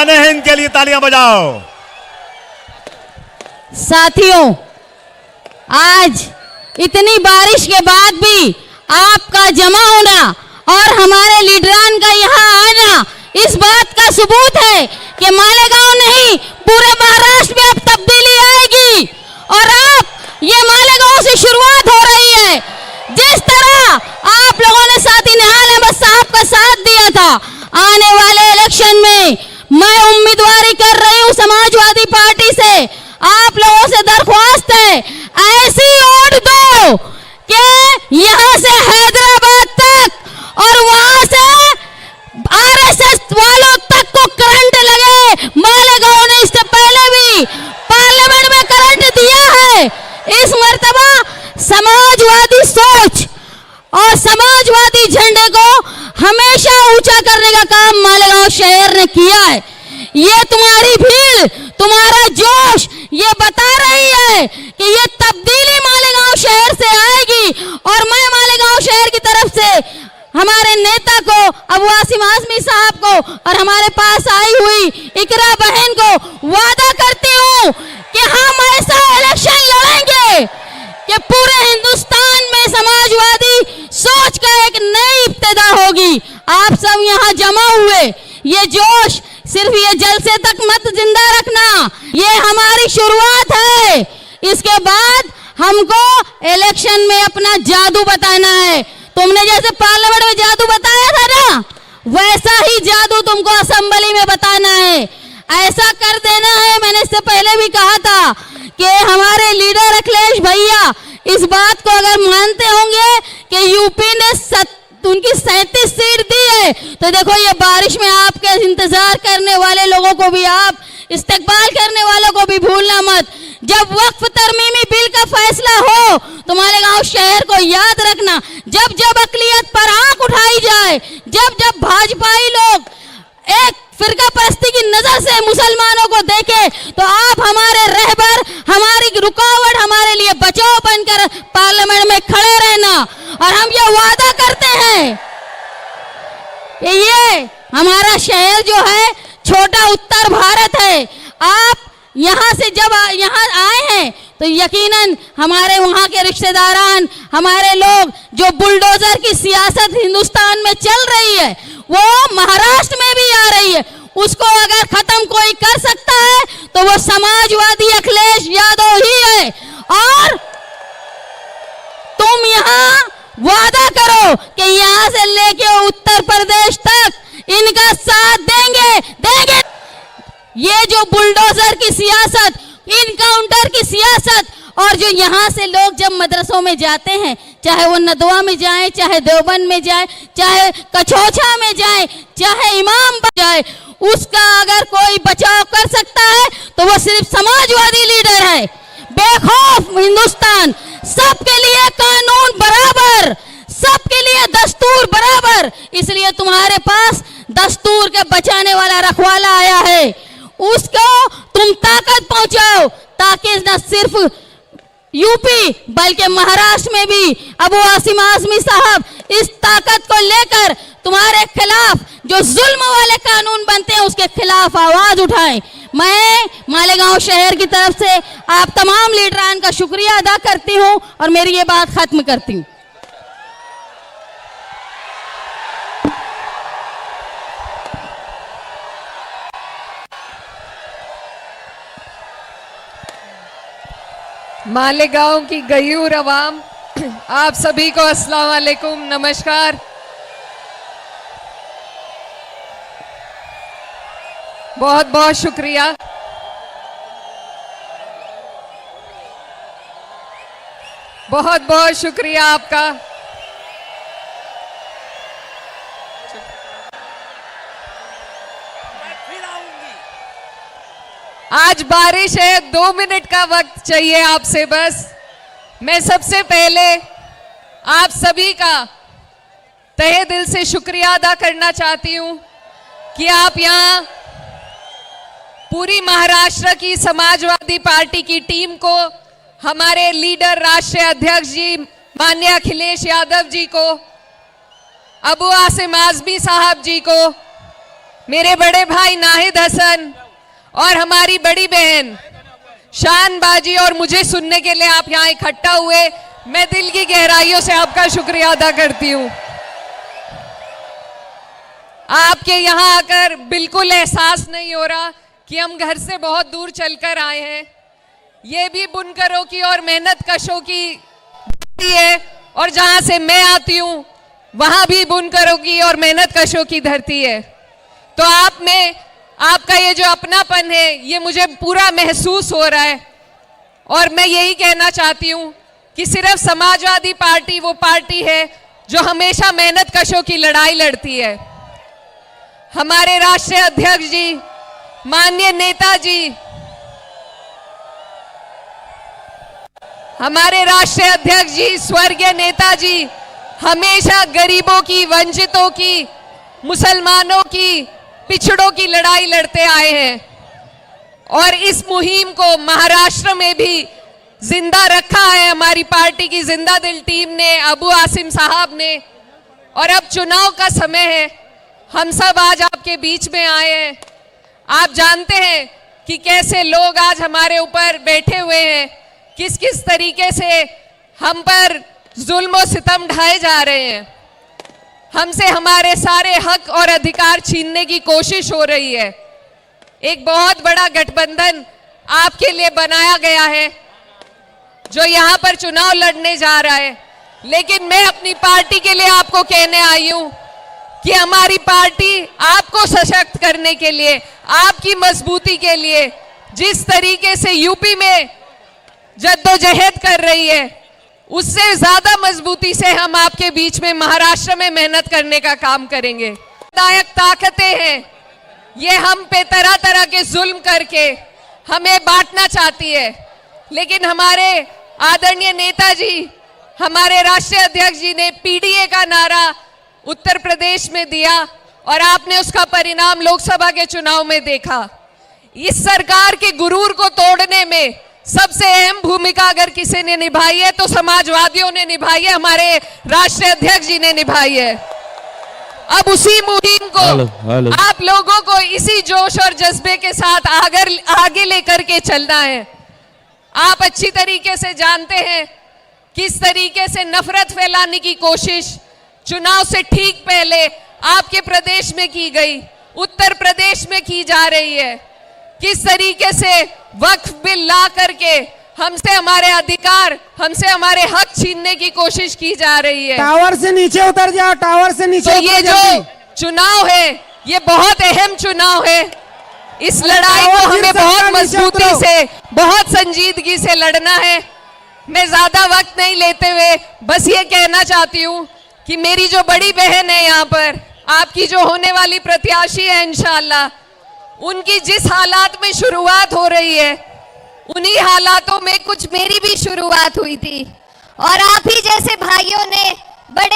शान हिंद के लिए तालियां बजाओ। साथियों, आज इतनी बारिश के बाद भी आपका जमा होना और हमारे लीडरान का यहाँ आना इस बात का सबूत है कि मालेगांव नहीं पूरे महाराष्ट्र में अब तब्दीली आएगी और अब ये मालेगांव से शुरुआत हो रही है। जिस तरह आप लोगों ने साथी निहाल अहमद साहब का साथ दिया था, आने वाले इलेक्शन में मैं उम्मीदवारी कर रही हूँ समाजवादी पार्टी से। आप लोगों से दरख्वास्त है, ऐसी वोट दो कि यहाँ से हैदराबाद तक और वहां से आरएसएस वालों तक को करंट लगे। मालेगांव ने इससे पहले भी पार्लियामेंट में करंट दिया है। इस मर्तबा समाजवादी सोच और समाजवादी झंडे को हमेशा ऊंचा करने का काम मालेगांव शहर ने किया है। ये तुम्हारी भीड़, तुम्हारा जोश ये बता रही है कि ये तब्दीली मालेगांव शहर से आएगी। और मैं मालेगांव शहर की तरफ से हमारे नेता को अबू आसिम आजमी साहब को और हमारे पास आई हुई इकरा बहन को वादा करती हूँ कि हम ऐसा इलेक्शन लड़ेंगे कि पूरे हिंदुस्तान में समाजवादी सोच का एक नई इब्तिदा होगी। आप सब यहाँ जमा हुए, ये जोश सिर्फ ये जलसे तक मत जिंदा रखना, ये हमारी शुरुआत है। इसके बाद हमको इलेक्शन में अपना जादू बताना है। तुमने जैसे पार्लियामेंट में जादू बताया था ना, वैसा ही जादू तुमको असेंबली में बताना है। ऐसा कर देना है। मैंने इससे पहले भी कहा था कि हमारे लीडर अखिलेश भैया इस बात को अगर मानते होंगे कि यूपी ने उनकी 37 सीट दी है, तो देखो ये बारिश में आपके इंतजार करने वाले लोगों को भी, आप इस्तकबाल करने वालों को भी भूलना मत। जब वक्फ तरमीमी बिल का फैसला हो तो मालेगांव शहर को याद रखना, जब जब अकलियत पर आंख उठाई जाए, जब जब भाजपाई लोग एक फिरका परस्ती की नजर से मुसलमानों को देखे, तो आप हमारे रहबर, हमारी रुकावट, हमारे लिए बचाव बनकर पार्लियामेंट में खड़े रहना। और हम ये वादा करते हैं कि ये हमारा शहर जो है छोटा उत्तर भारत है। आप यहाँ से जब यहाँ आए हैं तो यकीनन हमारे वहाँ के रिश्तेदारान, हमारे लोग, जो बुलडोजर की सियासत हिंदुस्तान में चल रही है वो महाराष्ट्र में भी आ रही है, उसको अगर खत्म कोई कर सकता है तो वो समाजवादी अखिलेश यादव ही है। और तुम यहाँ वादा करो कि यहाँ से लेके उत्तर प्रदेश तक इनका साथ देंगे। ये जो बुलडोजर की सियासत, इनकाउंटर की सियासत, और जो यहाँ से लोग जब मदरसों में जाते हैं, चाहे वो नदवा में जाए, चाहे देवबंद में जाए, चाहे कछोछा में जाए, चाहे इमाम जाए, उसका अगर कोई बचाव कर सकता है तो वो सिर्फ समाजवादी लीडर है। बेखौफ हिंदुस्तान, सबके लिए कानून बराबर, सबके लिए दस्तूर बराबर। इसलिए तुम्हारे पास दस्तूर के बचाने वाला रखवाला आया है, उसको तुम ताकत पहुंचाओ ताकि न सिर्फ यूपी बल्कि महाराष्ट्र में भी अबू आसिम आजमी साहब इस ताकत को लेकर तुम्हारे खिलाफ जो जुल्म वाले कानून बनते हैं उसके खिलाफ आवाज उठाएं। मैं मालेगांव शहर की तरफ से आप तमाम लीडरान का शुक्रिया अदा करती हूं और मेरी ये बात खत्म करती हूं। मालेगांव की गयूर अवाम, आप सभी को अस्सलाम वालेकुम, नमस्कार। बहुत बहुत शुक्रिया। बहुत बहुत शुक्रिया आपका। आज बारिश है, 2 मिनट का वक्त चाहिए आपसे बस। मैं सबसे पहले आप सभी का तहे दिल से शुक्रिया अदा करना चाहती हूं कि आप यहाँ पूरी महाराष्ट्र की समाजवादी पार्टी की टीम को, हमारे लीडर राष्ट्रीय अध्यक्ष जी माननीय अखिलेश यादव जी को, अबू आसिम आजमी साहब जी को, मेरे बड़े भाई नाहिद हसन और हमारी बड़ी बहन शान बाजी और मुझे सुनने के लिए आप यहाँ इकट्ठा हुए, मैं दिल की गहराइयों से आपका शुक्रिया अदा करती हूँ। आपके यहाँ आकर बिल्कुल एहसास नहीं हो रहा कि हम घर से बहुत दूर चलकर आए हैं। ये भी बुनकरों की और मेहनत कशों की धरती है, और जहां से मैं आती हूँ वहां भी बुनकरों की और मेहनत कशों की धरती है। तो आप में आपका ये जो अपनापन है ये मुझे पूरा महसूस हो रहा है, और मैं यही कहना चाहती हूँ कि सिर्फ समाजवादी पार्टी वो पार्टी है जो हमेशा मेहनत कशों की लड़ाई लड़ती है। हमारे राष्ट्रीय अध्यक्ष जी, माननीय नेताजी, हमारे राष्ट्रीय अध्यक्ष जी, स्वर्गीय नेताजी हमेशा गरीबों की, वंचितों की, मुसलमानों की, पिछड़ों की लड़ाई लड़ते आए हैं, और इस मुहिम को महाराष्ट्र में भी जिंदा रखा है हमारी पार्टी की जिंदा दिल टीम ने, अबू आसिम साहब ने। और अब चुनाव का समय है, हम सब आज आपके बीच में आए हैं। आप जानते हैं कि कैसे लोग आज हमारे ऊपर बैठे हुए हैं, किस किस तरीके से हम पर जुल्म और सितम ढाए जा रहे हैं, हमसे हमारे सारे हक और अधिकार छीनने की कोशिश हो रही है। एक बहुत बड़ा गठबंधन आपके लिए बनाया गया है जो यहाँ पर चुनाव लड़ने जा रहा है, लेकिन मैं अपनी पार्टी के लिए आपको कहने आई हूँ कि हमारी पार्टी आपको सशक्त करने के लिए, आपकी मजबूती के लिए जिस तरीके से यूपी में जद्दोजहद कर रही है, उससे ज्यादा मजबूती से हम आपके बीच में महाराष्ट्र में मेहनत करने का काम करेंगे। दायक ताकतें हैं, ये हम पे तरह तरह के जुल्म करके हमें बांटना चाहती है, लेकिन हमारे आदरणीय नेताजी, हमारे राष्ट्रीय अध्यक्ष जी ने पीडीए का नारा उत्तर प्रदेश में दिया और आपने उसका परिणाम लोकसभा के चुनाव में देखा। इस सरकार के गुरूर को तोड़ने में सबसे अहम भूमिका अगर किसी ने निभाई है तो समाजवादियों ने निभाई है, हमारे राष्ट्रीय अध्यक्ष जी ने निभाई है। अब उसी मुहिम को आप लोगों को इसी जोश और जज्बे के साथ आगे लेकर के चलना है। आप अच्छी तरीके से जानते हैं किस तरीके से नफरत फैलाने की कोशिश चुनाव से ठीक पहले आपके प्रदेश में की गई, उत्तर प्रदेश में की जा रही है। किस तरीके से वक्फ बिल ला करके हमसे हमारे अधिकार, हमसे हमारे हक छीनने की कोशिश की जा रही है। टावर से नीचे उतर जाओ, टावर से नीचे। तो ये जो चुनाव है ये बहुत अहम चुनाव है। इस लड़ाई को हमें बहुत मजबूती से, बहुत संजीदगी से लड़ना है। मैं ज्यादा वक्त नहीं लेते हुए बस ये कहना चाहती हूँ कि मेरी जो बड़ी बहन है यहाँ पर, आपकी जो होने वाली प्रत्याशी है इंशाअल्लाह, उनकी जिस हालात में शुरुआत हो रही है उन्हीं हालातों में कुछ मेरी भी शुरुआत हुई थी, और आप ही जैसे भाइयों ने बड़े